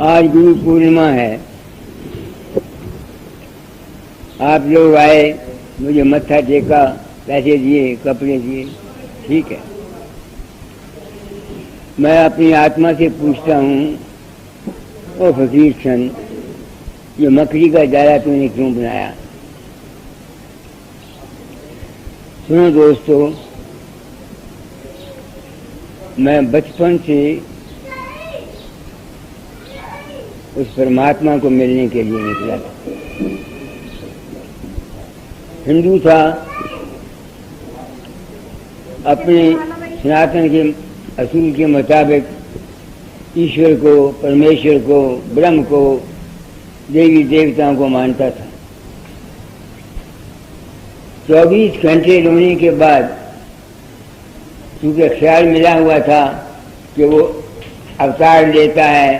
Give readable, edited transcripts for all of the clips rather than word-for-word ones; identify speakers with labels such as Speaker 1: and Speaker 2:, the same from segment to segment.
Speaker 1: آج گرو پورنیما ہے، آپ لوگ آئے، مجھے متھا ٹیکا، پیسے دیے، کپڑے دیے، ٹھیک ہے۔ میں اپنی آتما سے پوچھتا ہوں، او فقیر چند، یہ مکڑی کا جالا تو نے کیوں بنایا؟ سنو دوستو، میں بچپن سے اس پرماتما کو ملنے کے لیے نکلا تھا۔ ہندو تھا، اپنے سناتن کے اصول کے مطابق ایشور کو، پرمیشور کو، برہم کو، دیوی دیوتاؤں کو مانتا تھا۔ 24 گھنٹے رونے کے بعد کیونکہ خیال ملا ہوا تھا کہ وہ اوتار لیتا ہے،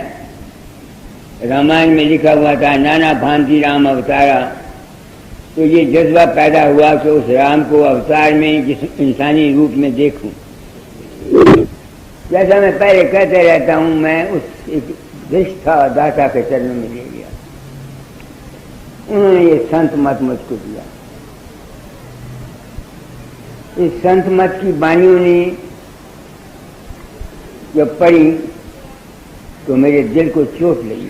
Speaker 1: رامائن میں لکھا ہوا تھا نانا بھانتی رام اوتارا، تو یہ جذبہ پیدا ہوا کہ اس رام کو اوتار میں جس انسانی روپ میں دیکھوں۔ جیسا میں پہلے کہتے رہتا ہوں، میں اس ایک رشتہ داتا کے چرنوں میں لے گیا، انہوں نے یہ سنت مت مجھ کو دیا۔ اس سنت مت کی بانیوں نے جب پڑھی تو میرے دل کو چوٹ لگی۔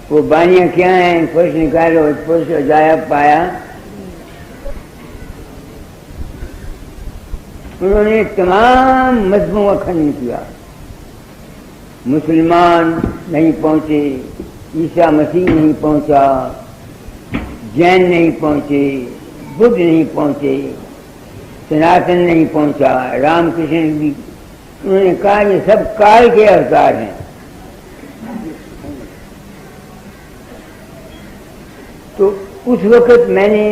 Speaker 1: وہ بانیاں کیا ہیں؟ فرش نکالو، فرش عجائب پایا۔ انہوں نے تمام مذہبوں کا کھنڈن کیا، مسلمان نہیں پہنچے، عیسیٰ مسیح نہیں پہنچا، جین نہیں پہنچے، بدھ نہیں پہنچے، سناتن نہیں پہنچا، رام کرشن بھی۔ انہوں نے کہا یہ سب کال کے اوتار ہیں۔ تو اس وقت میں نے،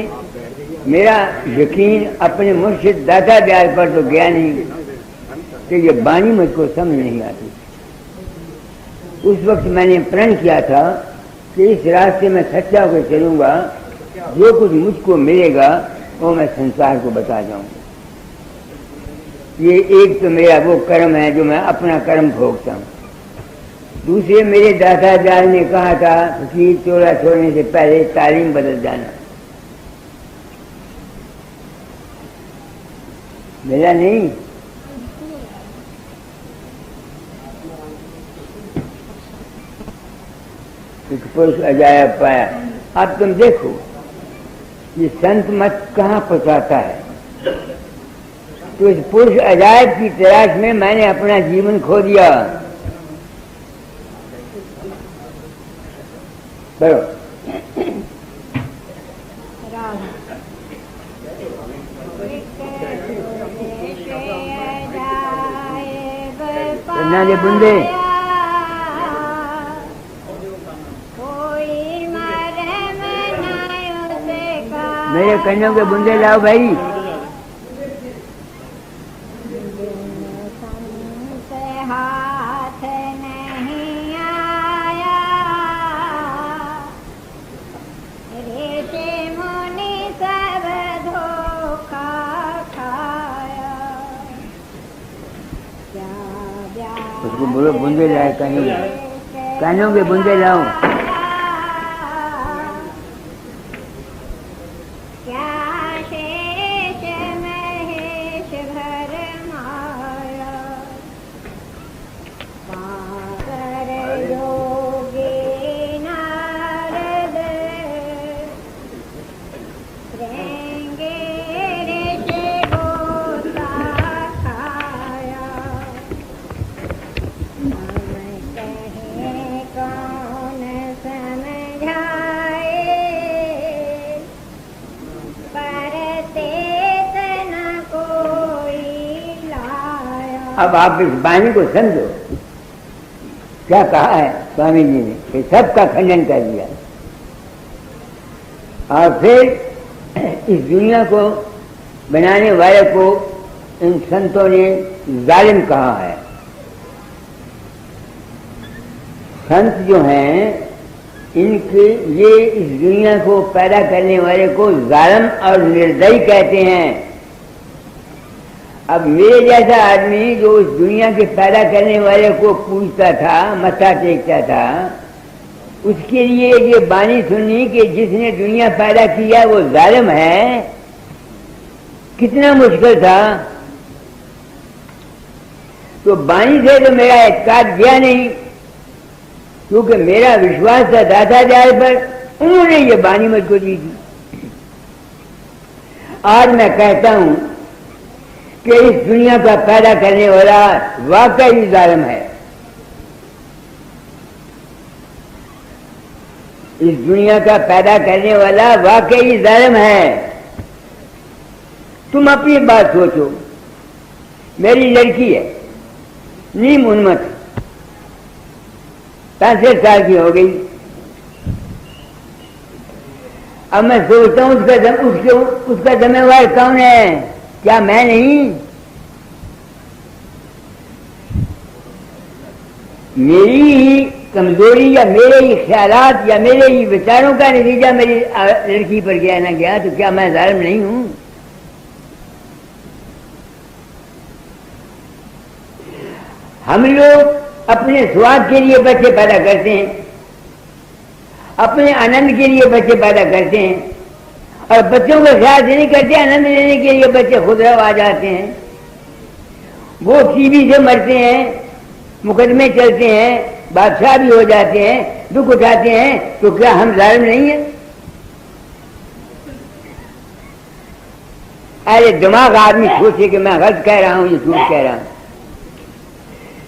Speaker 1: میرا یقین اپنے مرشد داتا دیال پر تو گیا نہیں کہ یہ بانی مجھ کو سمجھ نہیں آتی۔ اس وقت میں نے پرن کیا تھا کہ اس راستے میں سچا ہو کے چلوں گا، جو کچھ مجھ کو ملے گا وہ میں سنسار کو بتا جاؤں گا۔ یہ ایک تو میرا وہ کرم ہے جو میں اپنا کرم بھوگتا ہوں۔ دوسرے میرے داتا جال نے کہا تھا فقیر چولا چھوڑنے سے پہلے تعلیم بدل جانا، ملا نہیں۔ ایک پرش عجائب پایا۔ اب تم دیکھو یہ سنت مت کہاں پہنچاتا ہے۔ تو اس پرش عجائب کی تلاش میں میں نے اپنا جیون کھو دیا۔ بڑھو نانے بندے، میرے کنوں کے بندے لاؤ بھائی۔ اس کو بولو بندے لائے، کانوں کے بندے لاؤ۔ اب آپ اس بانی کو سمجھو، کیا کہا ہے سوامی جی نے کہ سب کا کھنڈن کر دیا، اور پھر اس دنیا کو بنانے والے کو ان سنتوں نے ظالم کہا ہے۔ سنت جو ہیں ان کے یہ اس دنیا کو پیدا کرنے والے کو ظالم اور نردئی کہتے ہیں، اب میرے جیسا آدمی جو اس دنیا کے پیدا کرنے والے کو پوچھتا تھا، متھا ٹیکتا تھا، اس کے لیے یہ بانی سننی کہ جس نے دنیا پیدا کیا وہ ظالم ہے، کتنا مشکل تھا. تو بانی سے تو میرا اعتقاد گیا نہیں، کیونکہ میرا وشواس تھا داتا جال پر، انہوں نے یہ بانی مجھ کو دی تھی. آج میں کہتا ہوں کہ اس دنیا کا پیدا کرنے والا واقعی ظالم ہے. اس دنیا کا پیدا کرنے والا واقعی ظالم ہے. تم اپنی بات سوچو. میری لڑکی ہے، نیم انمت، 65 سال کی ہو گئی. اب میں سوچتا ہوں اس کا ذمہ وار کون ہے؟ کیا میں نہیں؟ میری ہی کمزوری یا میرے ہی خیالات یا میرے ہی وچاروں کا نتیجہ میری لڑکی پر گیا نہ گیا تو کیا میں ظالم نہیں ہوں؟ ہم لوگ اپنے سواد کے لیے بچے پیدا کرتے ہیں، اپنے آنند کے لیے بچے پیدا کرتے ہیں، اور بچوں کا خیال سے نہیں کرتے. آنند لینے کے لیے بچے خود آ جاتے ہیں. وہ ٹی بی سے مرتے ہیں، مقدمے چلتے ہیں، بادشاہ بھی ہو جاتے ہیں، دکھ اٹھاتے ہیں. تو کیا ہم ظالم نہیں ہیں؟ ارے دماغ آدمی سوچے کہ میں غلط کہہ رہا ہوں یہ جھوٹ کہہ رہا ہوں.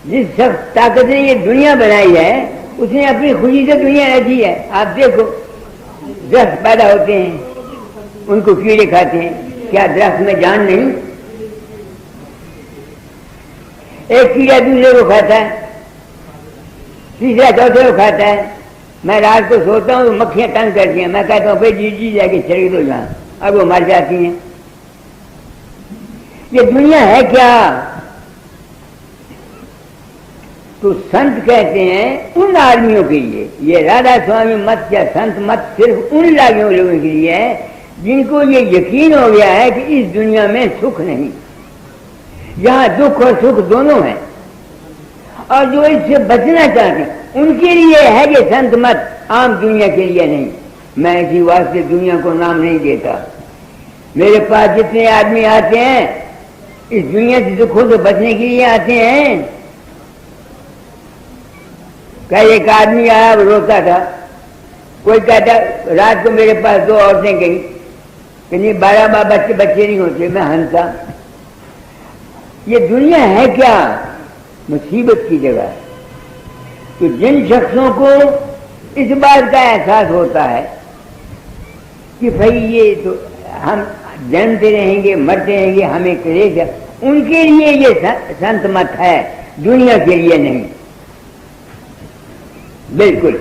Speaker 1: جس شخص طاقت نے یہ دنیا بنائی ہے اس نے اپنی خوشی سے دنیا رکھی ہے. آپ دیکھو درخت پیدا ہوتے ہیں، ان کو کیڑے کھاتے ہیں. کیا درخت میں جان نہیں؟ ایک کیڑا دوسرے کو کھاتا ہے، تیسرا چوتھے کو کھاتا ہے. میں رات کو سوتا ہوں تو مکھیاں تنگ کرتی ہیں، میں کہتا ہوں بھائی جی جا کے چلی دو جہاں، اب وہ مر جاتی ہیں. یہ دنیا ہے کیا؟ تو سنت کہتے ہیں ان آدمیوں کے لیے، یہ رادھا سوامی مت یا سنت مت صرف ان لوگوں کے لیے ہے جن کو یہ یقین ہو گیا ہے کہ اس دنیا میں سکھ نہیں، یہاں دکھ اور سکھ دونوں ہیں، اور جو اس سے بچنا چاہتے ہیں ان کے لیے ہے یہ سنت مت، عام دنیا کے لیے نہیں. میں اسی واسطے دنیا کو نام نہیں دیتا. میرے پاس جتنے آدمی آتے ہیں اس دنیا سے دکھوں سے بچنے کے لیے آتے ہیں. کہ ایک آدمی آیا وہ روتا تھا، کوئی کہتا رات کو میرے پاس 2 عورتیں گئی کہ نہیں 12 بچے نہیں ہوتے. میں ہنسا. یہ دنیا ہے کیا؟ مصیبت کی جگہ. تو جن شخصوں کو اس بات کا احساس ہوتا ہے کہ بھائی یہ تو ہم جنمتے رہیں گے مرتے رہیں گے، ہمیں کلیش ہے، ان کے لیے یہ سنت مت ہے، دنیا کے لیے نہیں. بالکل.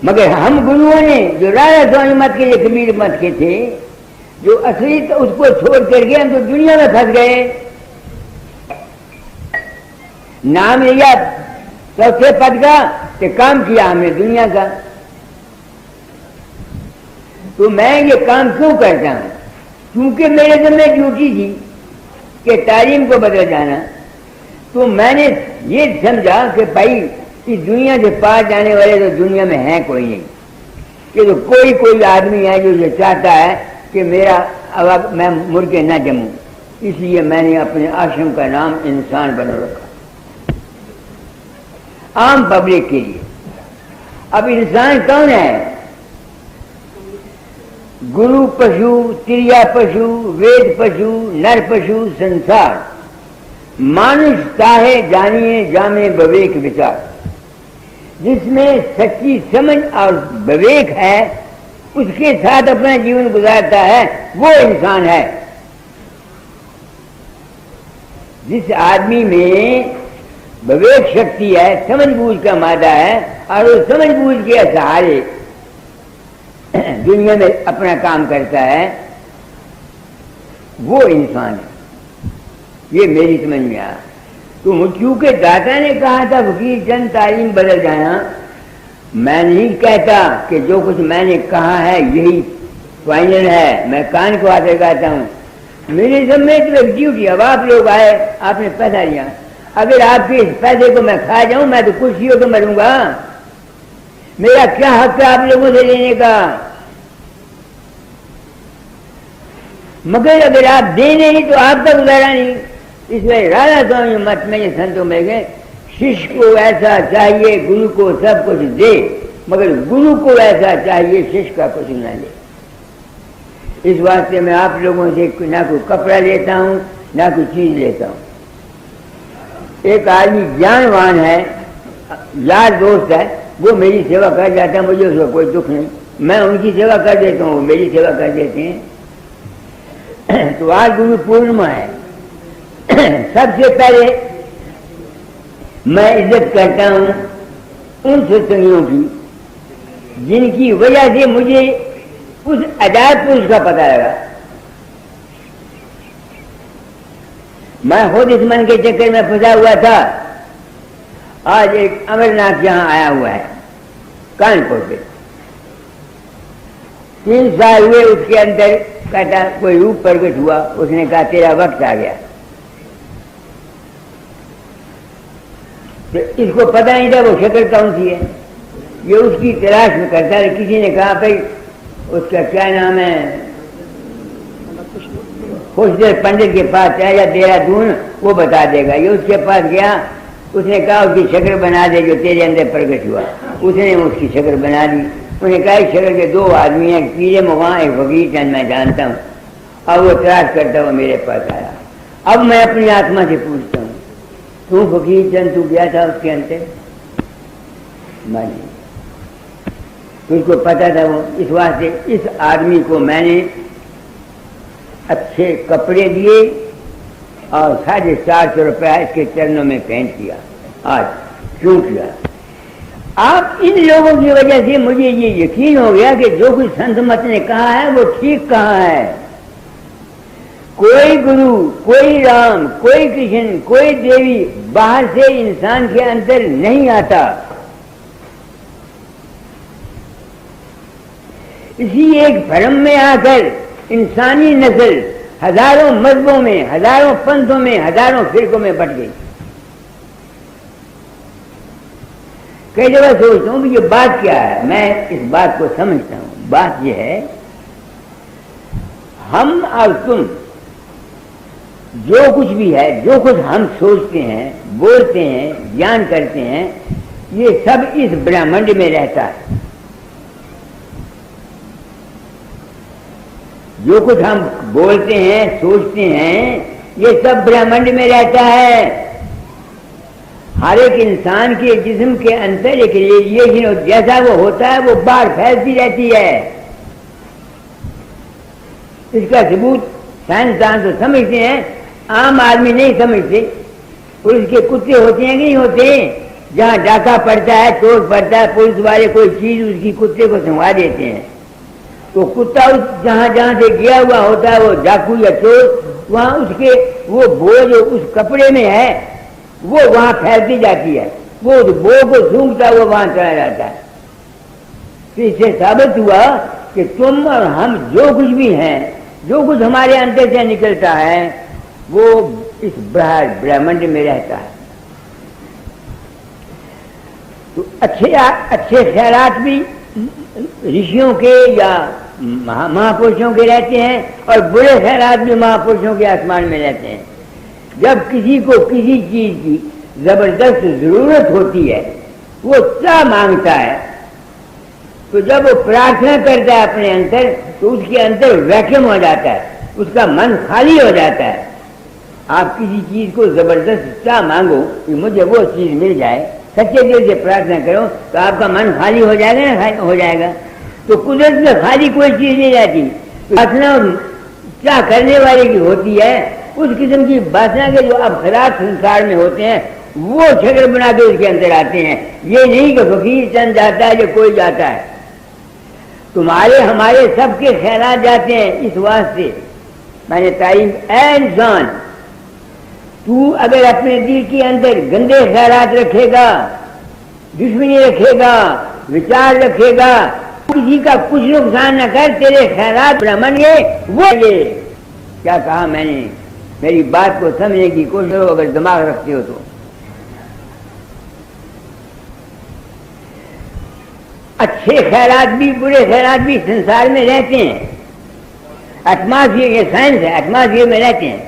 Speaker 1: مگر ہم گروؤں نے جو رادھا سوامی مت کے لیے کبیر مت کے تھے، جو اصلی اس کو چھوڑ کر کے ہم تو دنیا میں پھنس گئے. نام لیا چوتھے پد کا کہ کام کیا ہم نے دنیا کا. تو میں یہ کام کیوں کرتا ہوں؟ کیونکہ میرے ذمہ ڈیوٹی تھی کہ تعلیم کو بدل جانا. تو میں نے یہ سمجھا کہ بھائی اس دنیا سے پار جانے والے تو دنیا میں ہیں کوئی نہیں. کہ تو کوئی آدمی ہے جو یہ چاہتا ہے کہ میں مر کے نہ جموں. اس لیے میں نے اپنے آشرم کا نام انسان بنا رکھا، عام پبلک کے لیے. اب انسان کون ہے؟ گرو پشو، تریا پشو، وید پشو، نر پشو، سنسار. مانش چاہے جانیے جامے بویک وچار. جس میں سچی سمجھ اور بویک ہے اس کے ساتھ اپنا جیون گزارتا ہے وہ انسان ہے. جس آدمی میں بویک شکتی ہے، سمجھ بوجھ کا مادہ ہے، اور وہ سمجھ بوجھ کے سہارے دنیا میں اپنا کام کرتا ہے، وہ انسان ہے. یہ میری سمجھ میں آیا. تو کیونکہ داتا نے کہا تھا فقیر چند تعلیم بدل جانا، میں نہیں کہتا کہ جو کچھ میں نے کہا ہے یہی فائنل ہے، میں کان کو آتے کہتا ہوں میری ذمہ تو ایک ڈیوٹی. اب آپ لوگ آئے، آپ نے پیسہ لیا، اگر آپ کے اس پیسے کو میں کھا جاؤں میں تو کچھ ہو کے مروں گا. میرا کیا حق ہے آپ لوگوں سے لینے کا؟ مگر اگر آپ دیں نہیں تو آپ کا گزارا نہیں. اس میں راجا سوامی مت میں یہ سنتوں میں گئے شش کو ایسا چاہیے گرو کو سب کچھ دے، مگر گرو کو ایسا چاہیے شش کا کچھ نہ لے. اس واسطے میں آپ لوگوں سے نہ کوئی کپڑا لیتا ہوں نہ کوئی چیز لیتا ہوں. ایک آدمی جانوان ہے، یار دوست ہے، وہ میری سیوا کر جاتا ہے، مجھے اس کا کوئی دکھ نہیں، میں ان کی سیوا کر دیتا ہوں، وہ میری سیوا کر دیتے ہیں. تو آج گرو پورنما ہے. سب سے پہلے میں عزت کرتا ہوں ان ستسنگیوں کی جن کی وجہ سے مجھے اس عجائب پرش کا پتہ لگا. میں خود اس من کے چکر میں پھنسا ہوا تھا. آج ایک امرناتھ یہاں آیا ہوا ہے کانپور پہ، 3 سال ہوئے اس کے اندر کہتا کوئی روپ پرگٹ ہوا، اس نے کہا تیرا وقت آ گیا. تو اس کو پتہ نہیں تھا وہ شکل کون سی ہے، یہ اس کی تلاش میں کرتا ہے. کسی نے کہا بھائی اس کا کیا نام ہے، خوشدر پنڈت کے پاس ہے یا دہرادون، وہ بتا دے گا. یہ اس کے پاس گیا، اس نے کہا اس کی شکل بنا دے جو تیرے اندر پرگٹ ہوا. اس نے اس کی شکل بنا دی. انہوں نے کہا اس شکل کے 2 آدمی ہیں، ایک پیلے مغاں ایک فقیر چند میں جانتا ہوں. اب وہ تلاش کرتا ہوا میرے پاس آیا. اب میں اپنی آتما سے پوچھتا ہوں تو فقیر چند تو گیا تھا اس کے اندر؟ میں نہیں. تو اس کو پتا تھا وہ. اس واسطے اس آدمی کو میں نے اچھے کپڑے دیے اور 450 روپیہ اس کے چرنوں میں پینٹ کیا. آج کیوں کیا؟ آپ ان لوگوں کی وجہ سے مجھے یہ یقین ہو گیا کہ جو کچھ سنت مت نے کہا ہے وہ ٹھیک کہا ہے. کوئی گرو، کوئی رام، کوئی کرشن، کوئی دیوی باہر سے انسان کے اندر نہیں آتا. اسی ایک بھرم میں آ کر انسانی نسل ہزاروں مذہبوں میں، ہزاروں پنتھوں میں، ہزاروں فرقوں میں بٹ گئی. کئی جگہ سوچتا ہوں کہ یہ بات کیا ہے. میں اس بات کو سمجھتا ہوں. بات یہ ہے ہم اور تم جو کچھ بھی ہے، جو کچھ ہم سوچتے ہیں، بولتے ہیں، جان کرتے ہیں، یہ سب اس برہمنڈ میں رہتا ہے. جو کچھ ہم بولتے ہیں، سوچتے ہیں، یہ سب برہمنڈ میں رہتا ہے. ہر ایک انسان کے جسم کے اندر ایک ریڈیشن جیسا وہ ہوتا ہے وہ باہر پھیلتی رہتی ہے. اس کا ثبوت سائنسدان تو سمجھتے ہیں، عام آدمی نہیں سمجھتے. پولیس کے کتے ہوتے ہیں کہ نہیں ہوتے؟ جہاں ڈاکہ پڑتا ہے، چور پڑتا ہے، پولیس والے کوئی چیز اس کی کتے کو سنبھا دیتے ہیں. تو کتا جہاں جہاں سے گیا ہوا ہوتا ہے وہ ڈاکو یا چور، وہاں اس کے وہ بو جو اس کپڑے میں ہے وہ وہاں پھیلتی جاتی ہے. وہ بو کو سونگتا وہ وہاں چلا جاتا ہے. تو اس سے ثابت ہوا کہ تم اور ہم جو کچھ بھی ہیں، جو کچھ ہمارے اندر سے نکلتا ہے وہ اس برہمنڈ میں رہتا ہے. تو اچھے خیالات بھی رشیوں کے یا مہاپرشوں کے رہتے ہیں اور برے خیالات بھی مہاپرشوں کے آسمان میں رہتے ہیں. جب کسی کو کسی چیز کی زبردست ضرورت ہوتی ہے وہ کیا مانگتا ہے، تو جب وہ پرارتھنا کرتا ہے اپنے اندر تو اس کے اندر ویکیوم ہو جاتا ہے، اس کا من خالی ہو جاتا ہے. آپ کسی چیز کو زبردست کیا مانگو کہ مجھے وہ چیز مل جائے، سچے دل سے پرارتھنا کرو تو آپ کا من خالی ہو جائے گا نا، ہو جائے گا. تو قدرت میں خالی کوئی چیز نہیں رہتی. پرارتھنا کیا کرنے والے کی ہوتی ہے، اس قسم کی باتیں کے جو افراد سنسار میں ہوتے ہیں وہ شکل بنا کے اس کے اندر آتے ہیں. یہ نہیں کہ فقیر چند جاتا ہے یا کوئی جاتا ہے. تمہارے ہمارے سب کے خیالات جاتے ہیں. اس واسطے میں نے تعلیم، اے انسان تو اگر اپنے دل کے اندر گندے خیالات رکھے گا، دشمنی رکھے گا، وچار رکھے گا، کسی کا کچھ نقصان نہ کر، تیرے خیرات برہمن گے وہ یہ کیا کہا میں نے، میری بات کو سمجھنے کی کوشش کرو اگر دماغ رکھتے ہو تو۔ اچھے خیرات بھی برے خیرات بھی سنسار میں رہتے ہیں، ایٹماسفیئر، یہ سائنس ہے، ایٹماسفیئر میں رہتے ہیں۔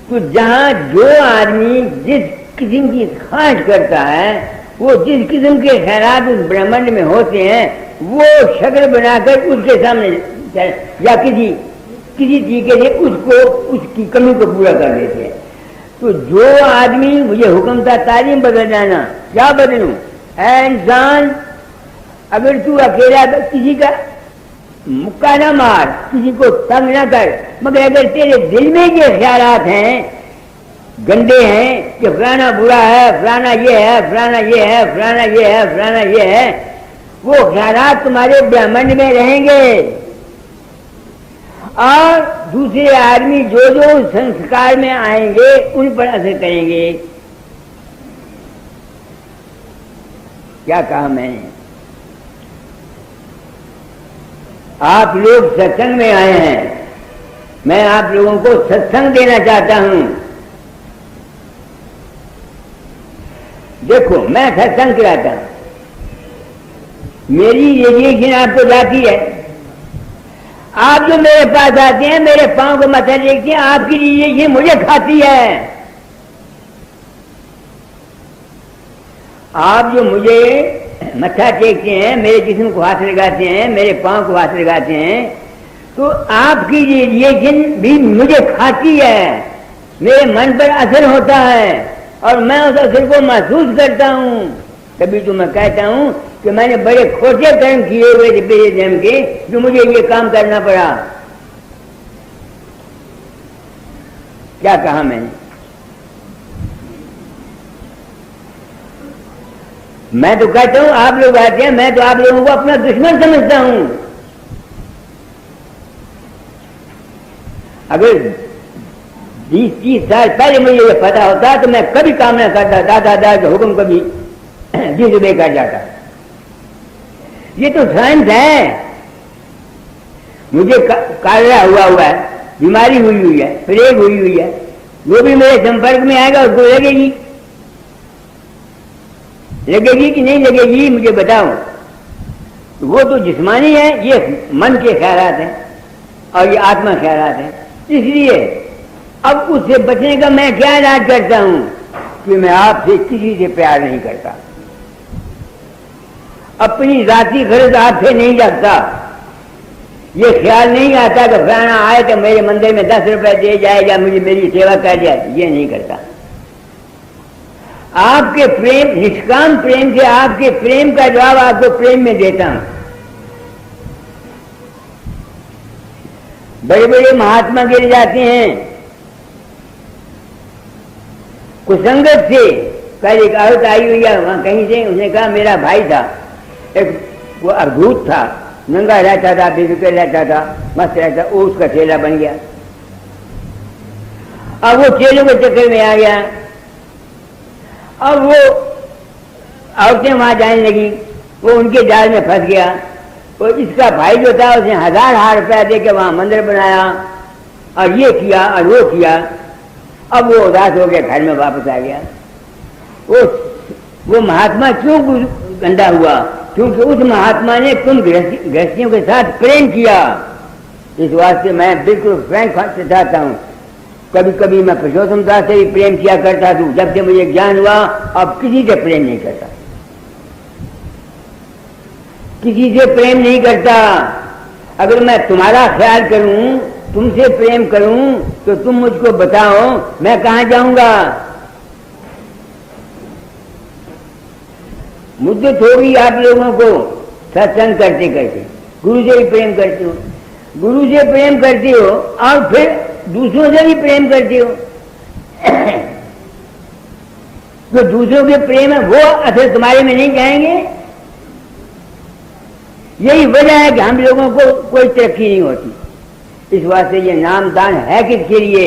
Speaker 1: تو جہاں جو آدمی جس قسم کی خواہش کرتا ہے، وہ جس قسم کے خیرات اس برہمنڈ میں ہوتے ہیں، وہ شکل بنا کر اس کے سامنے یا کسی طریقے سے اس کی کمی کو پورا کر دیتے ہیں۔ تو جو آدمی، مجھے حکم تھا تعلیم بدل جانا، کیا بدلوں؟ اے انسان، اگر تو اکیلا کسی کا مکہ نہ مار، کسی کو تنگ نہ کر، مگر اگر تیرے دل میں یہ خیالات ہیں گندے ہیں کہ فلانا برا ہے، فلانا یہ ہے، فلانا یہ ہے، فلانا یہ ہے، فلانا یہ ہے، وہ خیالات تمہارے برہمنڈ میں رہیں گے، اور دوسرے آدمی جو سنسکار میں آئیں گے ان پر اثر کریں گے۔ کیا کہا میں نے؟ آپ لوگ ستسنگ میں آئے ہیں، میں آپ لوگوں کو ستسنگ دینا چاہتا ہوں۔ دیکھو، میں ستسنگ کراتا ہوں، میری ریڈیشن آپ کو جاتی ہے، آپ جو میرے پاس آتے ہیں میرے پاؤں کو متھا ٹیکتے ہیں، آپ کی ریڈیشن مجھے کھاتی ہے۔ آپ جو مجھے متھا ٹیکتے ہیں، میرے جسم کو ہاتھ لگاتے ہیں، میرے پاؤں کو ہاتھ لگاتے ہیں، تو آپ کی ریڈیشن بھی مجھے کھاتی ہے، میرے من پر اثر ہوتا ہے اور میں اس اثر کو محسوس کرتا ہوں۔ کبھی تو میں کہتا ہوں کہ میں نے بڑے کھوٹے کرم کیے ہوئے تھے میرے جنم کے، جو مجھے یہ کام کرنا پڑا۔ کیا کہا میں نے؟ میں تو کہتا ہوں آپ لوگ آتے ہیں، میں تو آپ لوگوں کو اپنا دشمن سمجھتا ہوں۔ اگر 20-30 سال پہلے مجھے یہ پتا ہوتا تو میں کبھی کام نہ کرتا، دادا کے حکم کبھی بے کر جاتا۔ یہ تو سائنس ہے، مجھے کالرا ہوا ہے، بیماری ہوئی ہے، پلیگ ہوئی ہے، وہ بھی میرے سمپرک میں آئے گا اس کو لگے گی کہ نہیں لگے گی مجھے بتاؤ۔ وہ تو جسمانی ہے، یہ من کے خیالات ہیں اور یہ آتما خیالات ہیں۔ اس لیے اب اس سے بچنے کا میں کیا علاج کرتا ہوں کہ میں آپ سے کسی سے پیار نہیں کرتا، اپنی ذاتی غرض آپ سے نہیں رکھتا، یہ خیال نہیں آتا کہ فلانا آئے تو میرے مندر میں 10 روپے دے جائے یا مجھے میری سیوا کر جائے، یہ نہیں کرتا۔ آپ کے پریم، نشکام پریم سے آپ کے پریم کا جواب آپ کو پریم میں دیتا ہوں۔ بڑے بڑے مہاتما گر جاتے ہیں کسنگت سے۔ کل ایک عورت آئی ہوئی ہے وہاں کہیں سے، اس نے کہا میرا بھائی تھا، ایک وہ ارگوت تھا، ننگا رہتا تھا، بے فکر رہتا تھا، مست رہتا، وہ اس کا چیلا بن گیا۔ اب وہ چیلوں کے چکر میں آ گیا، اب وہ عورتیں وہاں جانے لگی، وہ ان کے جال میں پھنس گیا۔ اور اس کا بھائی جو تھا اس نے 1000 روپیہ دے کے وہاں مندر بنایا اور یہ کیا اور وہ کیا۔ اب وہ اداس ہو گیا، گھر میں واپس آ گیا۔ وہ مہاتما کیوں گندا ہوا؟ کیونکہ اس مہاتما نے تم گرہستھیوں کے ساتھ پریم کیا۔ اس واسطے میں بالکل فرینک سے چاہتا ہوں، کبھی کبھی میں پرشوتم داس سے بھی پریم کیا کرتا تھا، جب سے مجھے گیان ہوا اب کسی سے پریم نہیں کرتا، کسی سے پریم نہیں کرتا۔ اگر میں تمہارا خیال کروں، تم سے پریم کروں تو تم مجھ کو بتاؤ میں کہاں جاؤں گا؟ مدت ہوگی آپ لوگوں کو ستسنگ کرتے کرتے، گرو سے بھی پریم کرتے ہو، گرو سے پریم کرتے ہو اور پھر دوسروں سے بھی پریم کرتے ہو۔ جو دوسروں کے پریم ہے وہ اثر تمہارے میں نہیں جائیں گے۔ یہی وجہ ہے کہ ہم لوگوں کو کوئی ترقی نہیں ہوتی۔ اس واسطے یہ نام دان ہے کس کے لیے؟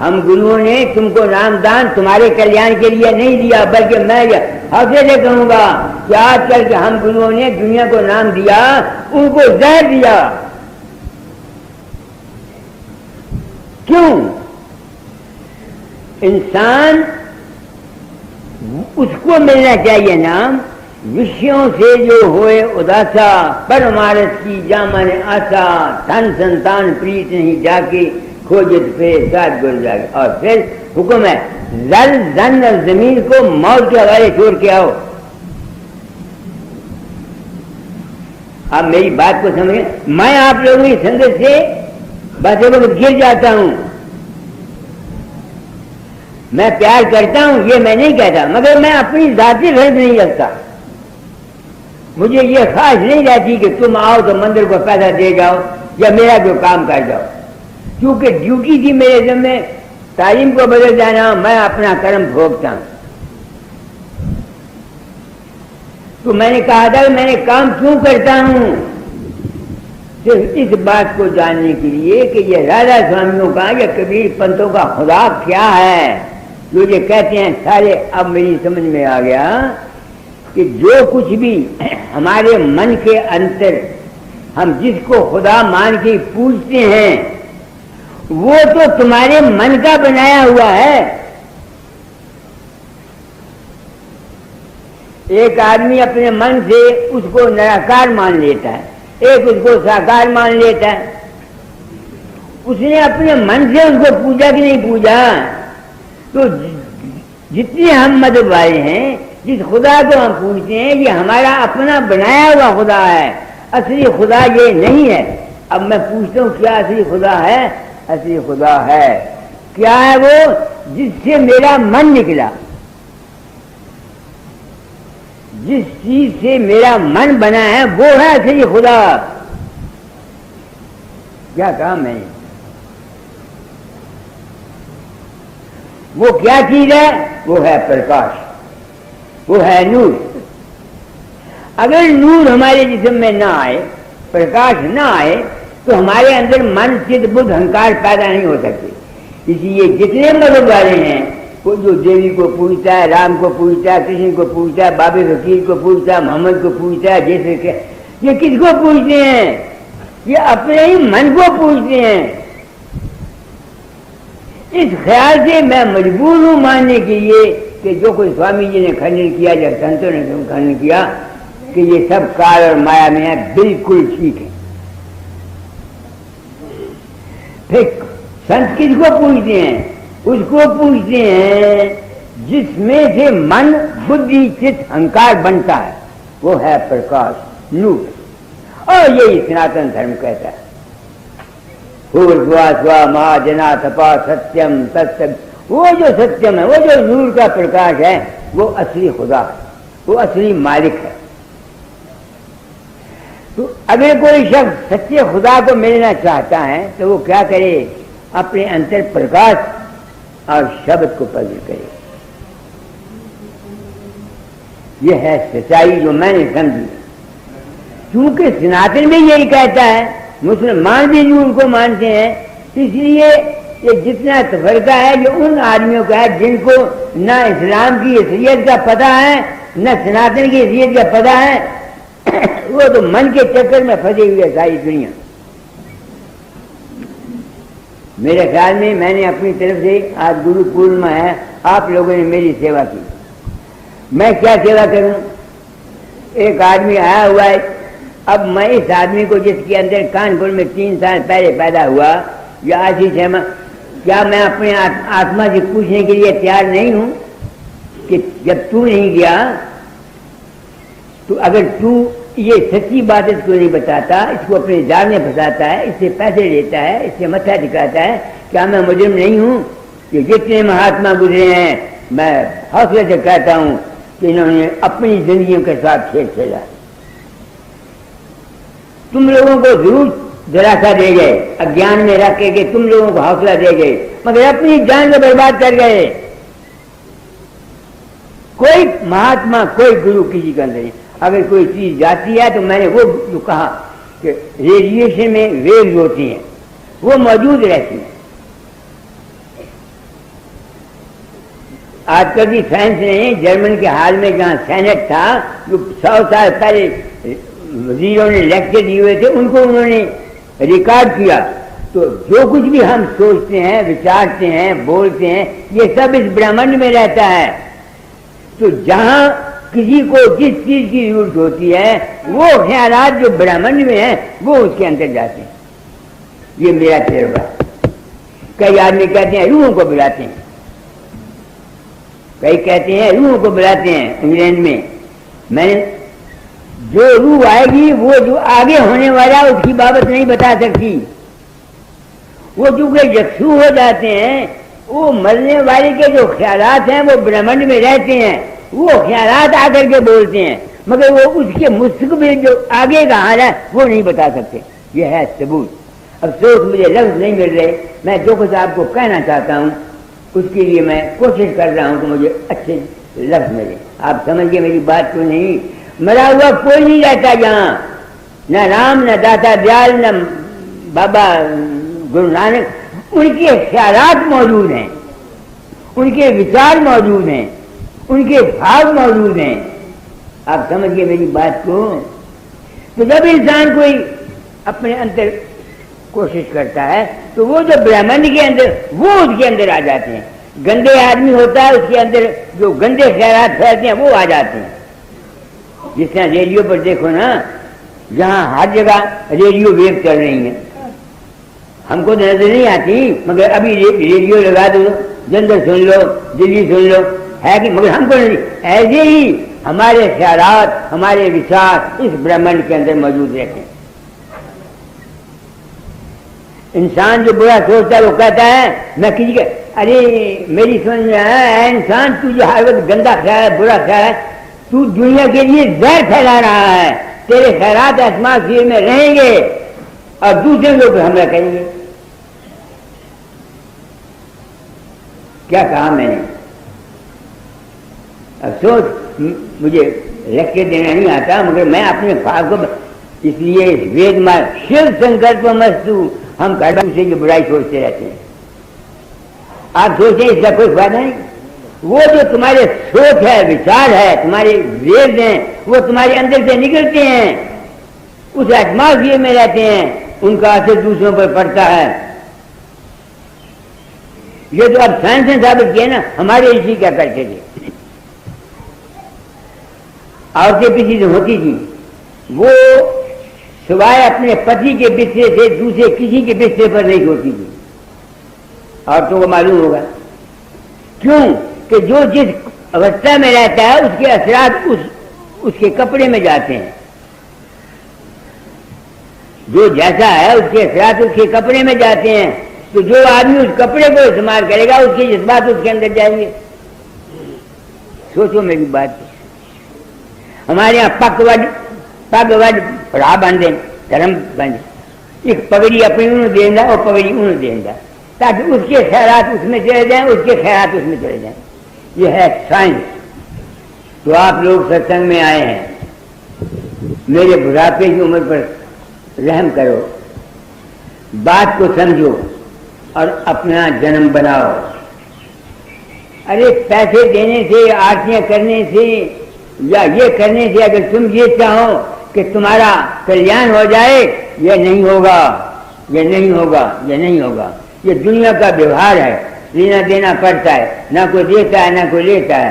Speaker 1: ہم گروؤں نے تم کو نام دان تمہارے کلیان کے لیے نہیں دیا، بلکہ میں حوصلے سے کہوں گا کہ آج کل کے ہم گروؤں نے دنیا کو نام دیا، ان کو زہر دیا۔ کیوں؟ انسان اس کو ملنا چاہیے نام وشیوں سے جو ہوئے اداسا، پرمارت کی جامن آسا، تن سنتان پریت نہیں جا کے کھوجت پہ ساتھ گر جا کے۔ اور پھر حکم ہے زل زن اور زمین کو موت کے حوالے چھوڑ کے آؤ۔ آپ میری بات کو سمجھیں، میں آپ لوگوں کی سنگت سے بس وقت گر جاتا ہوں، میں پیار کرتا ہوں یہ میں نہیں کہتا، مگر میں اپنی ذاتی غرض نہیں رکھتا۔ مجھے یہ خواہش نہیں رہتی کہ تم آؤ تو مندر کو پیسہ دے جاؤ یا میرا جو کام کر جاؤ، کیونکہ ڈیوٹی تھی میرے ذمہ تعلیم کو بدل جانا، میں اپنا کرم بھوگتا ہوں۔ تو میں نے کہا تھا کہ میں نے کام کیوں کرتا ہوں، صرف اس بات کو جاننے کے لیے کہ یہ راجا سوامیوں کا یا کبیر پنتوں کا خدا کیا ہے جو یہ کہتے ہیں سارے۔ اب میری سمجھ میں آ گیا کہ جو کچھ بھی ہمارے من کے اندر ہم جس کو خدا مان کے پوجتے ہیں وہ تو تمہارے من کا بنایا ہوا ہے۔ ایک آدمی اپنے من سے اس کو نراکار مان لیتا ہے، ایک اس کو ساکار مان لیتا ہے۔ اس نے اپنے من سے اس کو پوجا کہ نہیں پوجا؟ تو جتنے ہم مذہب والے ہیں جس خدا کو ہم پوجتے ہیں یہ ہمارا اپنا بنایا ہوا خدا ہے، اصلی خدا یہ نہیں ہے۔ اب میں پوچھتا ہوں کیا اصلی خدا ہے؟ اصلی خدا ہے کیا ہے؟ وہ جس سے میرا من نکلا، جس چیز سے میرا من بنا ہے وہ ہے اصلی خدا۔ کیا کہا میں نے؟ وہ کیا چیز ہے؟ وہ ہے پرکاش، وہ ہے نور۔ اگر نور ہمارے جسم میں نہ آئے، پرکاش نہ آئے تو ہمارے اندر من چت بدھ اہنکار پیدا نہیں ہو سکتے۔ اسی لیے جتنے مذہب والے ہیں وہ جو دیوی کو پوجتا ہے، رام کو پوجتا ہے، کرشن کو پوجتا ہے، بابے فقیر کو پوجتا ہے، محمد کو پوجتا ہے، جیسے کہ یہ کس کو پوجتے ہیں؟ یہ اپنے ہی من کو پوجتے ہیں۔ اس خیال سے میں مجبور ہوں ماننے کے لیے کہ جو کوئی سوامی جی نے کھنڈن کیا یا سنتوں نے کھنڈن کیا کہ یہ سب کال اور مایا میں ہے، بالکل ٹھیک ہے۔ پھر سنت کس کو پوجتے ہیں؟ اس کو پوجتے ہیں جس میں سے من بدھی چت اہنکار بنتا ہے، وہ ہے پرکاش، نور۔ اور یہی سناتن دھرم کہتا ہے سوا مہا جنا تپا ستیم ستم۔ وہ جو ستیم ہے، وہ جو نور کا پرکاش ہے، وہ اصلی خدا ہے، وہ اصلی مالک ہے۔ تو اگر کوئی شخص سچے خدا کو ملنا چاہتا ہے تو وہ کیا کرے؟ اپنے انتر پرکاش اور شبد کو پذیر کرے۔ یہ ہے سچائی جو میں نے سمجھی، کیونکہ سناتن بھی یہی کہتا ہے، مسلمان بھی نور کو مانتے ہیں۔ اس لیے یہ جتنا تفرقہ ہے یہ ان آدمیوں کا ہے جن کو نہ اسلام کی حیثیت کا پتہ ہے نہ سناتن کی حیثیت کا پتہ ہے، وہ تو من کے چکر میں پھنسی ہوئی ہے ساری دنیا۔ میرے خیال میں میں نے اپنی طرف سے، آج گرو پورنما ہے، آپ لوگوں نے میری سیوا کی، میں کیا سیوا کروں؟ ایک آدمی آیا ہوا ہے، اب میں اس آدمی کو جس کے اندر کانپور میں 3 سال پہلے پیدا ہوا یا آشیش احمد، کیا میں اپنے آتما سے پوچھنے کے لیے تیار نہیں ہوں کہ جب تو نہیں گیا تو اگر تو یہ سچی بات اس کو نہیں بتاتا، اس کو اپنے جال میں پھنساتا ہے، اس سے پیسے لیتا ہے، اس سے متھا دکھاتا ہے، کیا میں مجرم نہیں ہوں؟ کہ جتنے مہاتما گزرے ہیں میں حوصلے سے کہتا ہوں کہ انہوں نے اپنی زندگیوں کے ساتھ کھیل کھیلا۔ تم لوگوں کو ضرور دلاسا دے گئے، اگیان میں رکھ کے کہ تم لوگوں کو حوصلہ دے گئے، مگر اپنی جان کو برباد کر گئے۔ کوئی مہاتما، کوئی گرو کسی کا نہیں۔ اگر کوئی چیز جاتی ہے تو میں نے وہ جو کہا کہ ریڈیشن میں ویوز ہوتی ہیں وہ موجود رہتی ہیں، آج کل کی سائنس نے جرمن کے حال میں جہاں سینٹ تھا جو 100 سال پہلے وزیروں نے لیکچر دیے ہوئے تھے ان کو انہوں نے ریکارڈ کیا. تو جو کچھ بھی ہم سوچتے ہیں وچارتے ہیں بولتے ہیں یہ سب اس برہمنڈ میں رہتا ہے. تو جہاں کسی کو جس چیز کی ضرورت ہوتی ہے وہ خیالات جو برہمنڈ میں ہیں وہ اس کے اندر جاتے ہیں. یہ میرا تجربہ ہے. کئی آدمی کہتے ہیں روحوں کو بلاتے ہیں, کئی کہتے ہیں روحوں کو بلاتے ہیں. انگلینڈ میں نے جو روح آئے گی وہ جو آگے ہونے والا اس کی بابت نہیں بتا سکتی. وہ چونکہ یکسو ہو جاتے ہیں, وہ مرنے والے کے جو خیالات ہیں وہ برہمنڈ میں رہتے ہیں, وہ خیالات آ کر کے بولتے ہیں, مگر وہ اس کے مستقبل جو آگے کا حال ہے وہ نہیں بتا سکتے. یہ ہے ثبوت. افسوس مجھے لفظ نہیں مل رہے. میں جو کچھ آپ کو کہنا چاہتا ہوں اس کے لیے میں کوشش کر رہا ہوں کہ مجھے اچھے لفظ ملے. آپ سمجھیے میری بات کو نہیں. مرا ہوا کوئی نہیں رہتا یہاں, نہ رام نہ داتا دیال نہ بابا گرو نانک. ان کے خیالات موجود ہیں, ان کے وچار موجود ہیں, ان کے بھاگ موجود ہیں. آپ سمجھیے میری بات کو. تو جب انسان کوئی اپنے اندر کوشش کرتا ہے تو وہ جو برہمنڈ کے اندر وہ اس کے اندر آ جاتے ہیں. گندے آدمی ہوتا ہے اس کے اندر جو گندے خیالات پھیلتے ہیں وہ آ جاتے ہیں. جس طرح ریڈیو پر دیکھو نا, جہاں ہر جگہ ریڈیو ویو چل رہی ہیں, ہم کو نظر نہیں آتی مگر ابھی ریڈیو لگا دو, جلندھر سن لو, دلی سن لو, ہے کہ مگر ہم کو نہیں. ایسے ہی ہمارے خیالات ہمارے وچار اس برہمنڈ کے اندر موجود رہتے ہیں. انسان جو برا سوچتا ہے وہ کہتا ہے میں کسی کا ارے میری سمجھ میں آیا انسان تو جو ہر وقت گندا خیال ہے برا خیال ہے تو دنیا کے لیے زہر پھیلا رہا ہے. تیرے خیرات ایٹماسفیئر میں رہیں گے اور دوسرے لوگ حملہ کریں گے. کیا کہا میں نے؟ افسوس مجھے لیکچر دینا نہیں آتا مگر میں اپنے پاس کو اس لیے وید مار شیو سنکلپ مستو ہم کڑھوں سے جو برائی سوچتے رہتے ہیں. آپ سوچیں اس کا کوئی فائدہ نہیں. وہ جو تمہارے سوچ ہے وچار ہے تمہارے وید ہیں وہ تمہارے اندر سے نکلتے ہیں, اس ایٹماسفیئر میں رہتے ہیں, ان کا اثر دوسروں پر پڑتا ہے. یہ تو اب سائنس نے ثابت کیا نا. ہمارے اسی کیا کرتے تھے, عورتیں پیچھے جو ہوتی تھی وہ سوائے اپنے پتی کے بسترے سے دوسرے کسی کے بسترے پر نہیں ہوتی تھی. عورتوں کو معلوم ہوگا کیوں کہ جو جس اوستھا میں رہتا ہے اس کے اثرات اس کے کپڑے میں جاتے ہیں. جو جیسا ہے اس کے اثرات اس کے کپڑے میں جاتے ہیں. تو جو آدمی اس کپڑے کو استعمال کرے گا اس کے جذبات اس کے اندر جائیں گے. سوچو میری بات. ہمارے یہاں پگ وڈ پڑا باندھے دھرم بند ایک پگڑی اپنی انہوں دینا اور پگڑی انہوں دینا تاکہ اس کے خیرات اس میں چلے جائیں اس کے خیرات اس میں چلے جائیں. یہ ہے سائنس. تو آپ لوگ ستسنگ میں آئے ہیں, میرے بڑھاپے کی عمر پر رحم کرو, بات کو سمجھو اور اپنا جنم بناؤ. ارے پیسے دینے سے آرتیاں کرنے سے یا یہ کرنے سے اگر تم یہ چاہو کہ تمہارا کلیان ہو جائے یہ نہیں ہوگا, یہ نہیں ہوگا, یہ نہیں ہوگا. یہ دنیا کا ویوہار ہے, لینا دینا پڑتا ہے. نہ کوئی دیتا ہے نہ کوئی لیتا ہے.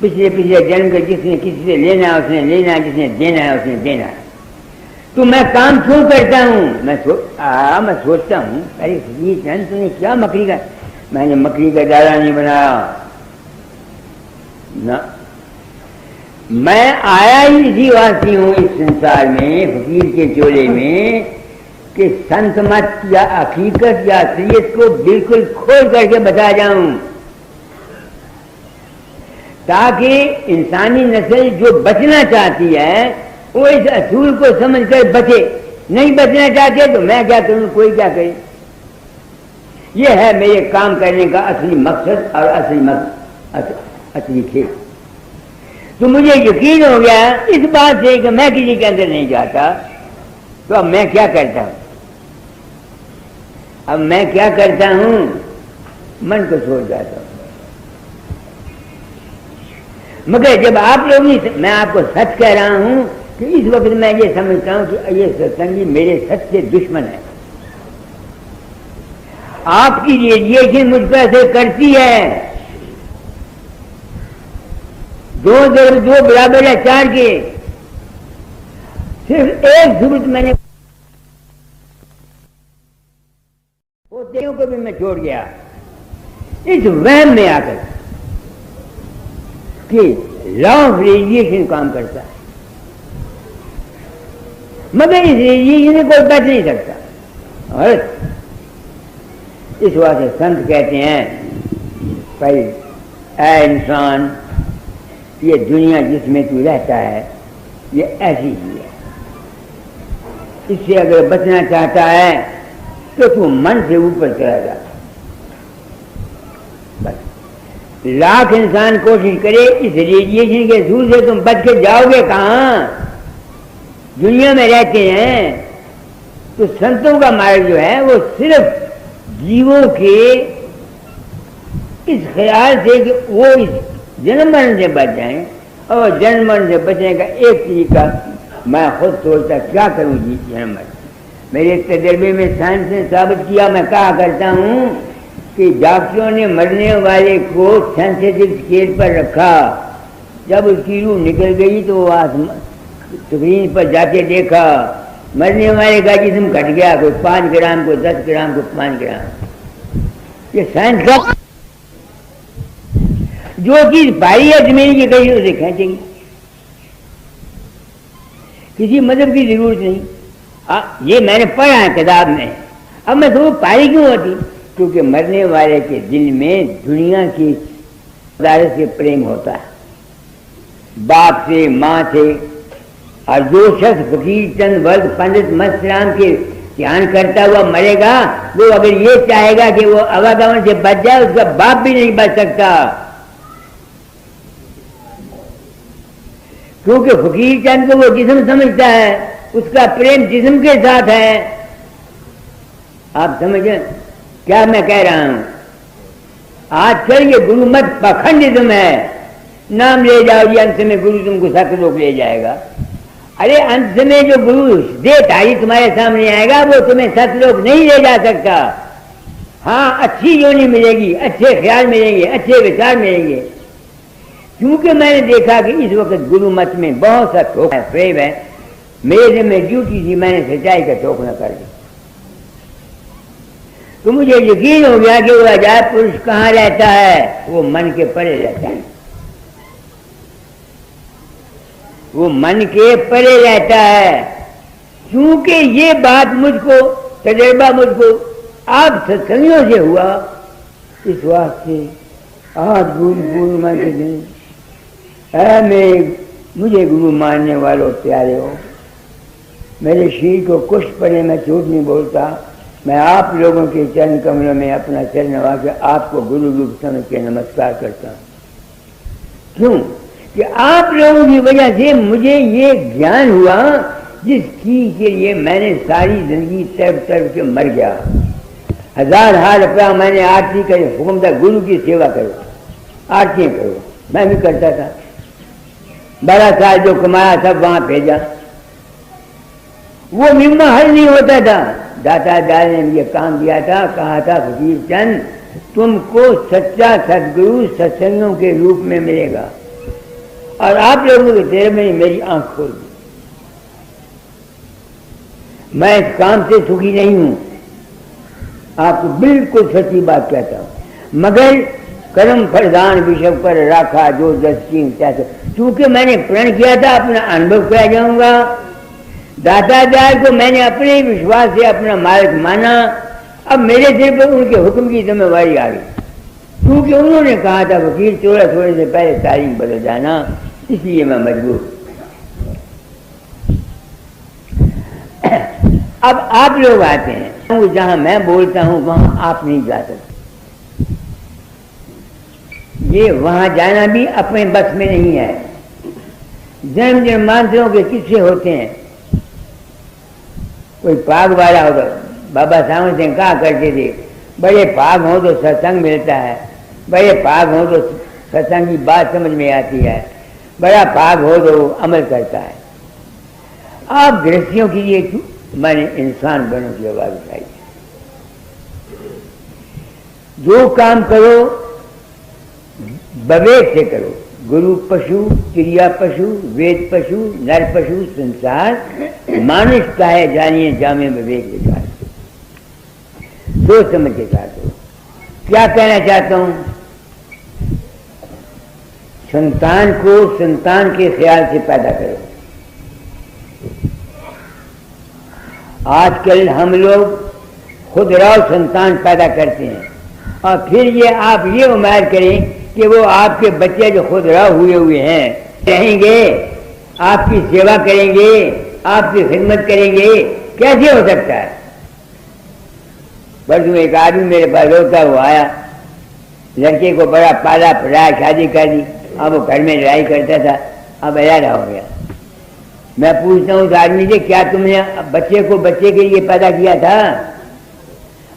Speaker 1: پچھلے جنم کے جس نے کسی سے لینا ہے اس نے لینا ہے, جس نے دینا ہے اس نے دینا ہے. تو میں کام کیوں کرتا ہوں؟ میں سوچتا ہوں ارے یہ چند تو نے کیا مکڑی کا, میں نے مکڑی کا دائرہ نہیں بنایا نہ. میں آیا ہی اسی واسطے ہوں اس سنسار میں فقیر کے چولے میں کہ سنت مت یا حقیقت یا اصلیت کو بالکل کھول کر کے بتا جاؤں تاکہ انسانی نسل جو بچنا چاہتی ہے وہ اس اصول کو سمجھ کر بچے. نہیں بچنا چاہتے تو میں کیا کروں, کوئی کیا کرے. یہ ہے میرے کام کرنے کا اصلی مقصد اور اصلی کھیل. تو مجھے یقین ہو گیا اس بات سے کہ میں کسی کے اندر نہیں جاتا. تو اب میں کیا کرتا ہوں, من کو چھوڑ جاتا ہوں. مگر جب آپ لوگ نہیں، میں آپ کو سچ کہہ رہا ہوں کہ اس وقت میں یہ سمجھتا ہوں کہ یہ ستسنگی میرے سچ سے دشمن ہے. آپ کی ریڈیشن مجھ پر اثر کرتی ہے. دو برابر ہے 4 کے، صرف ایک ضرورت میں نے ہوتےوں کو بھی میں چھوڑ گیا اس وہم میں آ کر کہ لا آف ریڈیشن کام کرتا ہے، مگر اس ریڈیشن سے کوئی بچ نہیں سکتا. اور اس واسطے سنت کہتے ہیں بھائی اے انسان، یہ دنیا جس میں تو رہتا ہے یہ ایسی ہی ہے، اس سے اگر بچنا چاہتا ہے تو تو من سے اوپر چلا جا. بس لاکھ انسان کوشش کرے اس ریڈیشن کے سور سے تم بچ کے جاؤ گے کہاں؟ دنیا میں رہتے ہیں تو سنتوں کا مارگ جو ہے وہ صرف جیووں کے اس خیال سے کہ وہ اس جنم مرن سے بچ جائیں، اور جنم مرن سے بچنے کا ایک طریقہ میں خود سوچتا کیا کروں جی جنم مرن. میرے تجربے میں سائنس نے ثابت کیا، میں کہا کرتا ہوں کہ ڈاکٹروں نے مرنے والے کو سینسیٹیو اسکیل پر رکھا، جب اس کی روح نکل گئی تو وہ اسکرین پر جا کے دیکھا مرنے والے کا جسم گھٹ گیا، کوئی 5 گرام، کوئی 10 گرام، کوئی 5 گرام. یہ سائنس کا جو چیز بھاری ہے زمین کی کہیں اسے کھینچیں گی، کسی مذہب کی ضرورت نہیں. یہ میں نے پڑھا ہے کتاب میں. اب میں تو پاری کیوں ہوتی؟ کیونکہ مرنے والے کے دل میں دنیا کی مدارس سے پریم ہوتا ہے، باپ سے، ماں سے. اور جو شخص فقیر چند ورد پنڈت مسلام کے دھیان کرتا ہوا مرے گا، وہ اگر یہ چاہے گا کہ وہ اواگمن سے بچ جائے، اس کا باپ بھی نہیں بچ سکتا، کیونکہ فقیر چند کو وہ جسم سمجھتا ہے، اس کا پریم جسم کے ساتھ ہے. آپ سمجھیں کیا میں کہہ رہا ہوں؟ آج کل یہ گرو مت پکھنڈزم ہے، نام لے جاؤ جی انت میں گرو تم کو ست لوگ لے جائے گا. ارے انت میں جو گرو دے تاری تمہارے سامنے آئے گا وہ تمہیں ست لوگ نہیں لے جا سکتا. ہاں اچھی یونی ملے گی، اچھے خیال ملیں گے، اچھے وچار ملیں گے. کیونکہ میں نے دیکھا کہ اس وقت گرو مت میں بہت سا دھوکہ ہے، فریب ہے. میرے میں ڈیوٹی تھی، میں نے سچائی کا ٹوکنا کر دیا. تو مجھے یقین ہو گیا کہ وہ عجائب پروش کہاں رہتا ہے، وہ من کے پرے رہتا ہے، وہ من کے پرے رہتا ہے. کیونکہ یہ بات مجھ کو تجربہ مجھ کو آپ ستسنگیوں سے ہوا، اس واسطے آج گرو میں کے دن اے میں مجھے گرو ماننے والوں پیارے ہو، میرے شیر کو کشت پڑے، میں جھوٹ نہیں بولتا. میں آپ لوگوں کے چرن کملوں میں اپنا سر نوا کے آپ کو گرو روپ سمجھ کے نمسکار کرتا ہوں. کیوں کہ آپ لوگوں کی وجہ سے مجھے یہ گیان ہوا جس کی کے لیے میں نے ساری زندگی تڑپ کے مر گیا. 1000 روپیہ میں نے آرتی کا حکم تھا، گرو کی سیوا کرو، آرتیاں کرو، میں بھی کرتا تھا. 12 سال جو کمایا سب وہاں بھیجا، وہ مما حل نہیں ہوتا تھا. داتا دال نے یہ کام دیا تھا، کہا تھا فقیر چند تم کو سچا ستگرو ستسنگوں کے روپ میں ملے گا. اور آپ لوگوں کے تیرے میں میری آنکھ کھول دی. میں اس کام سے سکھی نہیں ہوں، آپ کو بالکل سچی بات کہتا ہوں. مگر کرم پردان وشو پر رکھا جو دستی کیسے، چونکہ میں نے پرن کیا تھا اپنا انبھو کیا جاؤں گا. داتا دال کو میں نے اپنے وشواس سے اپنا مالک مانا. اب میرے سر پر ان کے حکم کی ذمہ داری آ گئی، کیونکہ انہوں نے کہا تھا وکیل 16 سونے سے پہلے تاریخ بدل جانا، اس لیے میں مجبور. اب آپ لوگ آتے ہیں، جہاں میں بولتا ہوں وہاں آپ نہیں جا سکتے. یہ وہاں جانا بھی اپنے بس میں نہیں ہے. جنم جنمانتروں کے قصے ہوتے ہیں. کوئی پاگ والا ہوگا، بابا ساون سنگھ کہا کرتے تھے بڑے پاگ ہوں تو ستسنگ ملتا ہے، بڑے پاگ ہوں تو ستسنگ کی بات سمجھ میں آتی ہے. بڑا پاک ہو تو عمل کرتا ہے. آپ گرہستھیوں کے لیے میں نے انسان بنوں کی آواز اٹھائی. جو کام کرو بویک سے کرو. گرو پشو چڑیا پشو وید پشو نر پشو سنسار مانس کا ہے جانیے جامع بویک وچار. سوچ سمجھ کے ساتھ ہو. کیا کہنا چاہتا ہوں؟ سنتان کو سنتان کے خیال سے پیدا کرو. آج کل ہم لوگ خود راؤ سنتان پیدا کرتے ہیں اور پھر یہ آپ یہ امید کریں کہ وہ آپ کے بچے جو خود راؤ ہوئے ہیں رہیں گے، آپ کی سیوا کریں گے، آپ کی خدمت کریں گے. کیسے ہو سکتا ہے؟ پرسوں ایک آدمی میرے پاس روتا ہوا آیا، لڑکے کو بڑا پالا پڑھایا، شادی کر دی، اب وہ گھر میں لڑائی کرتا تھا، اب علیحدہ ہو گیا. میں پوچھتا ہوں اس آدمی سے، کیا تم نے بچے کو بچے کے لیے پیدا کیا تھا؟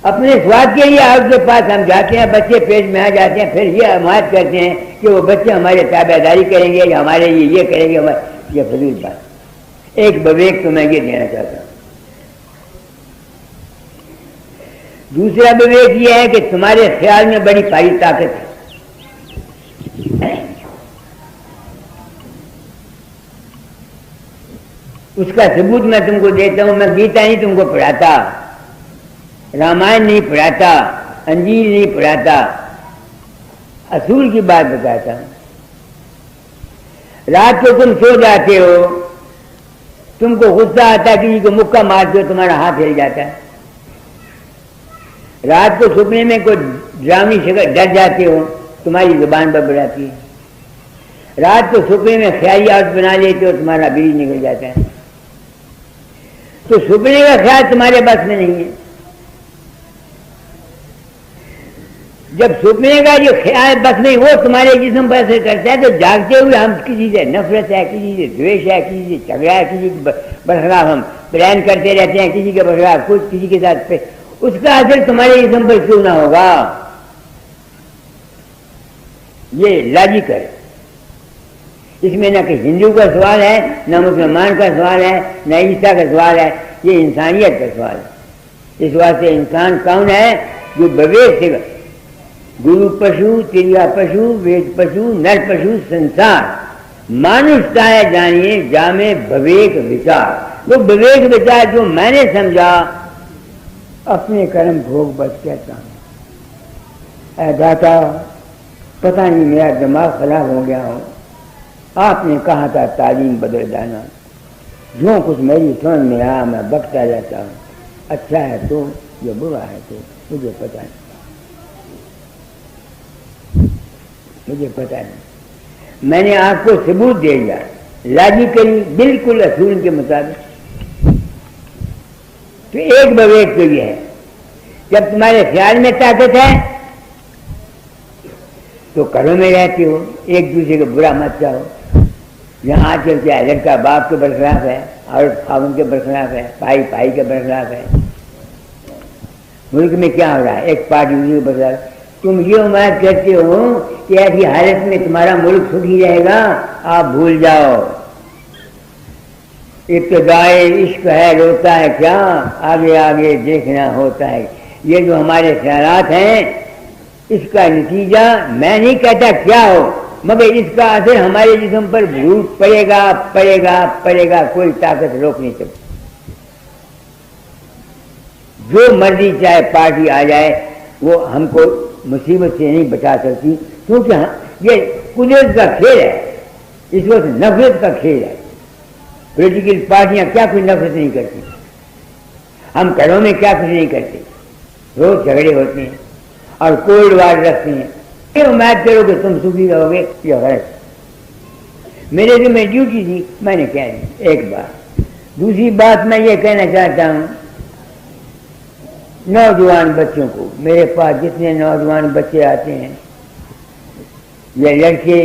Speaker 1: اپنے سواد کے لیے آپ کے پاس ہم جاتے ہیں، بچے پیٹ میں آ جاتے ہیں، پھر یہ حمایت کرتے ہیں کہ وہ بچے ہمارے تابع داری کریں گے یا ہمارے لیے یہ کریں گے. یہ فضول بات. ایک بویک تو میں یہ دینا چاہتا ہوں. دوسرا بویک یہ ہے کہ تمہارے خیال میں بڑی بھاری طاقت ہے. اس کا ثبوت میں تم کو دیتا ہوں. میں گیتا نہیں تم کو پڑھاتا، رامائن نہیں پڑھاتا، انجیل نہیں پڑھاتا، اصول کی بات بتاتا ہوں. رات کو تم سو جاتے ہو، تم کو غصہ آتا ہے، کسی کو مکہ مارتے ہو تمہارا ہاتھ ہل جاتا ہے. رات کو سپنے میں کوئی ڈرامی شکل ڈر جاتے ہو، تمہاری زبان بڑبڑاتی ہے. رات کو سپنے میں خیالی عورت بنا لیتے ہو، تمہارا بیج نکل جاتا ہے. تو سپنے کا خیال تمہارے بس میں نہیں ہے. جب سپنے کا جو خیال بس نہیں وہ تمہارے جسم پر اثر کرتا ہے تو جاگتے ہوئے ہم کسی سے نفرت ہے، کسی سے دویش ہے، کسی سے جھگڑا ہے، کسی کے برخلاف ہم پلان کرتے رہتے ہیں، کسی کے برخلاف کچھ، کسی کے ساتھ اس کا اثر تمہارے جسم پر کیوں نہ ہوگا؟ یہ لاجک ہے. اس میں نہ کہ ہندو کا سوال ہے، نہ مسلمان کا سوال ہے، نہ عیسیٰ کا سوال ہے، یہ انسانیت کا سوال ہے. اس واسطے انسان کون ہے؟ جو بویک سے گرو پشو چڑیا پشو وید پشو نر پشو سنسار مانس کا ہے جانیے جامع بویک وچار. وہ بویک وچار جو میں نے سمجھا اپنے کرم بھوگ بچ کہتا ہوں. اے داتا، پتہ نہیں میرا دماغ خراب ہو گیا ہو. آپ نے کہا تھا تعلیم بدل جانا، جو کچھ میری سمجھ میں آیا میں بکتا رہتا ہوں. اچھا ہے تو یا برا ہے تو مجھے پتہ نہیں، مجھے پتہ نہیں. میں نے آپ کو ثبوت دے دیا لاجیکلی بالکل اصول کے مطابق. تو ایک بویک تو یہ ہے، جب تمہارے خیال میں طاقت ہے تو گھروں میں رہتے ہو، ایک دوسرے کو برا مت چاہو. یہاں چلتے ہے لڑکا باپ کے برخلاف ہے، عورت خاوند کے برخلاف ہے، بھائی بھائی کے برخلاف ہے. ملک میں کیا ہو رہا ہے؟ ایک پارٹی دوسرے کے برخلاف. تم یہ امید کرتے ہو کہ ایسی حالت میں تمہارا ملک سکھی رہے گا؟ آپ بھول جاؤ. ابتدائے عشق ہے روتا ہے کیا، آگے آگے دیکھنا ہوتا ہے. یہ جو ہمارے خیالات ہیں اس کا نتیجہ میں نہیں کہتا کیا ہو، مگر اس کا اثر ہمارے جسم پر ضرور پڑے گا پڑے گا پڑے گا. کوئی طاقت روک نہیں سکتی. جو مرضی چاہے پارٹی آ جائے وہ ہم کو مصیبت سے نہیں بچا سکتی، کیونکہ یہ قدرت کا کھیل ہے. اس وقت نفرت کا کھیل ہے. پولیٹیکل پارٹیاں کیا کچھ نفرت نہیں کرتی، ہم گھروں میں کیا کچھ نہیں کرتے، روز جھگڑے ہوتے ہیں اور کولڈ وار رکھتے ہیں. یہ امید کرو کہ تم سکھی رہو گے، یہ غلط. میرے جو میں ڈیوٹی تھی میں نے کہہ دی ایک بات. دوسری بات میں یہ کہنا چاہتا ہوں نوجوان بچوں کو، میرے پاس جتنے نوجوان بچے آتے ہیں یہ لڑکے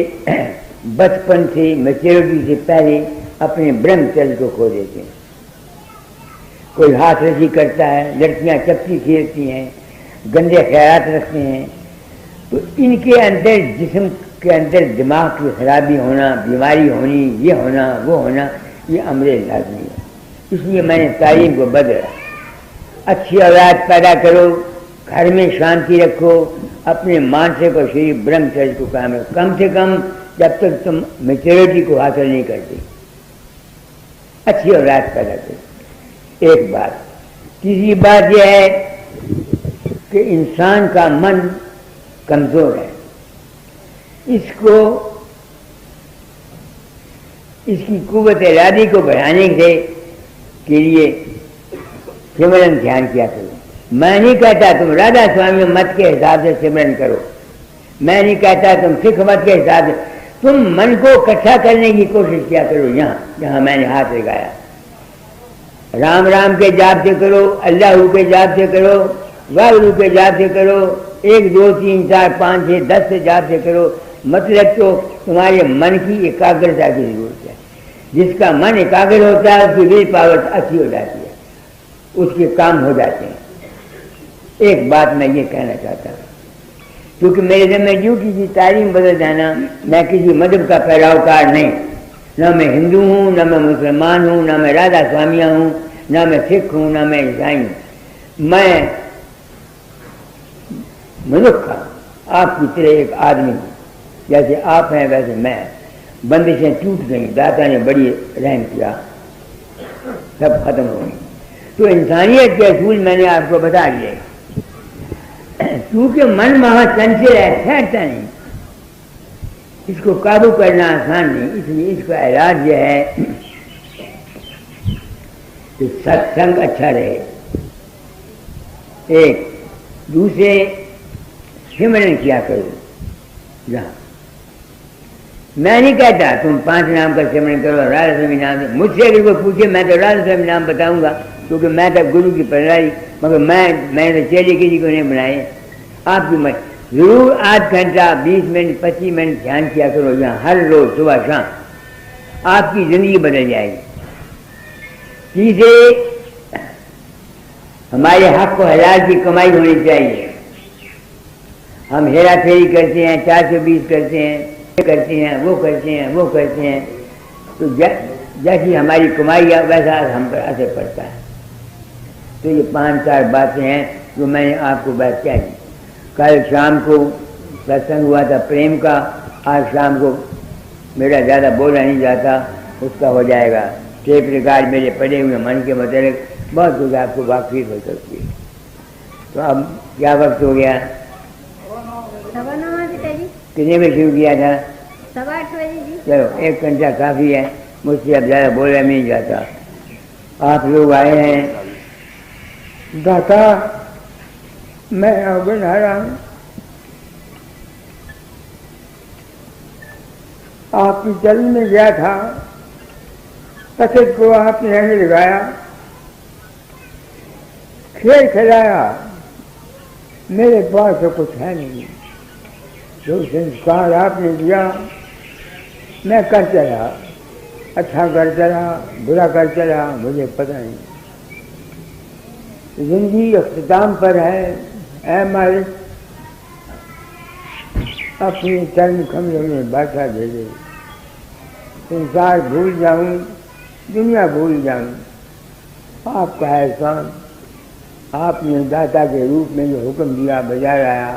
Speaker 1: بچپن سے میچورٹی سے پہلے اپنے برہم چل کو کھو دیتے ہیں. کوئی ہاتھ رسی کرتا ہے، لڑکیاں چپٹی کھیلتی ہیں، گندے خیالات رکھتے ہیں. تو ان کے اندر جسم کے اندر دماغ کی خرابی ہونا، بیماری ہونی، یہ ہونا وہ ہونا، یہ امر لازمی ہے. اس لیے میں نے تعلیم کو بدلا. اچھی اولاد پیدا کرو، گھر میں شانتی رکھو، اپنے مانسک اور شریف برہمچریہ کو قائم رکھو، کم سے کم جب تک تم میچورٹی کو حاصل نہیں کرتے. اچھی اولاد پیدا کرو. ایک بات. تیسری بات یہ ہے کہ انسان کا من کمزور ہے. اس کی قوت ارادی کو بڑھانے کے لیے سمرن دھیان کیا کرو. میں نہیں کہتا تم رادھا سوامی مت کے حساب سے سمرن کرو، میں نہیں کہتا تم سکھ مت کے حساب سے. تم من کو اکٹھا کرنے کی کوشش کیا کرو. جہاں میں نے ہاتھ لگایا، رام رام کے جاپ سے کرو، اللہ کے جاپ سے کرو، واحگرو کے جاپ سے کرو، 1 2 3 4 5 6 10 سے جاپ سے کرو. مطلب تو تمہارے من کی ایکاگرتا کی ضرورت ہے. جس کا من ایکاگر ہوتا ہے اس کی ول پاور اچھی ہو جاتی ہے، اس کے کام ہو جاتے ہیں. ایک بات میں یہ کہنا چاہتا ہوں، کیونکہ میرے ذمہ جو کسی تعلیم بدل جانا، میں کسی مذہب کا پیروکار نہیں. نہ میں ہندو ہوں، نہ میں مسلمان ہوں، نہ میں رادھا سوامیہ ہوں، نہ میں سکھ ہوں، نہ میں عیسائی ہوں. میں منکھ ہوں، آپ کی طرح ایک آدمی ہوں. جیسے آپ ہیں ویسے میں. بندشیں ٹوٹ گئیں، داتا نے بڑی رحم کیا، سب ختم ہو گئی. تو انسانیت کے اصول میں نے آپ کو بتا دیے. کیونکہ من مہا چنچل ہے، ٹھہرتا نہیں، اس کو قابو کرنا آسان نہیں. اس لیے اس کا علاج یہ ہے کہ ست سنگ اچھا رہے. ایک دوسرے سمرن کیا کرو. جہاں میں نہیں کہتا تم 5 نام کا سمرن کرو، رادھا سوامی نام سے. مجھ سے اگر کوئی پوچھے میں تو رادھا سوامی نام بتاؤں گا، کیونکہ میں تب گرو کی پرورش، مگر میں تو چیلے کسی کو نہیں بنائے. آپ کی ضرور 8 گھنٹہ 20 منٹ 25 منٹ دھیان کیا کرو یہاں ہر روز صبح شام. آپ کی زندگی بدل جائے گی. تیسرے ہمارے حق و حلال کی کمائی ہونی چاہیے. ہم ہیرا پھیری کرتے ہیں، 420 کرتے ہیں، وہ کرتے ہیں. تو جیسی ہماری کمائی ہے ویسا ہم پر اثر پڑتا ہے. تو یہ 5 4 باتیں ہیں جو میں نے آپ کو بات کہہ دی. کل شام کو ستسنگ ہوا تھا پریم کا، آج شام کو میرا زیادہ بولا نہیں جاتا، اس کا ہو جائے گا. ٹیپ ریکارڈ میرے پڑے ہوئے من کے متعلق بہت کچھ آپ کو واقف ہو سکتی ہے. تو اب کیا وقت ہو گیا؟ کتنے بجے شروع کیا تھا؟
Speaker 2: 8:15 بجے.
Speaker 1: چلو 1 گھنٹہ کافی ہے، مجھ سے اب زیادہ بولا نہیں جاتا. آپ لوگ آئے ہیں.
Speaker 3: داتا میں بنا رہا ہوں، آپ کی جل میں گیا تھا، پسند کو آپ نے نہیں لگایا، کھیل کھلایا. میرے پاس تو کچھ ہے نہیں. جو سنسکار آپ نے دیا میں کر چلا، اچھا کر چلا برا کر چلا مجھے پتہ نہیں. زندگی اختتام پر ہے. اے مالک اپنی چرم کمزوں میں بادشاہ دے دے. سنسار بھول جاؤں، دنیا بھول جاؤں. آپ کا احسان، آپ نے داتا کے روپ میں جو حکم دیا بجا لایا.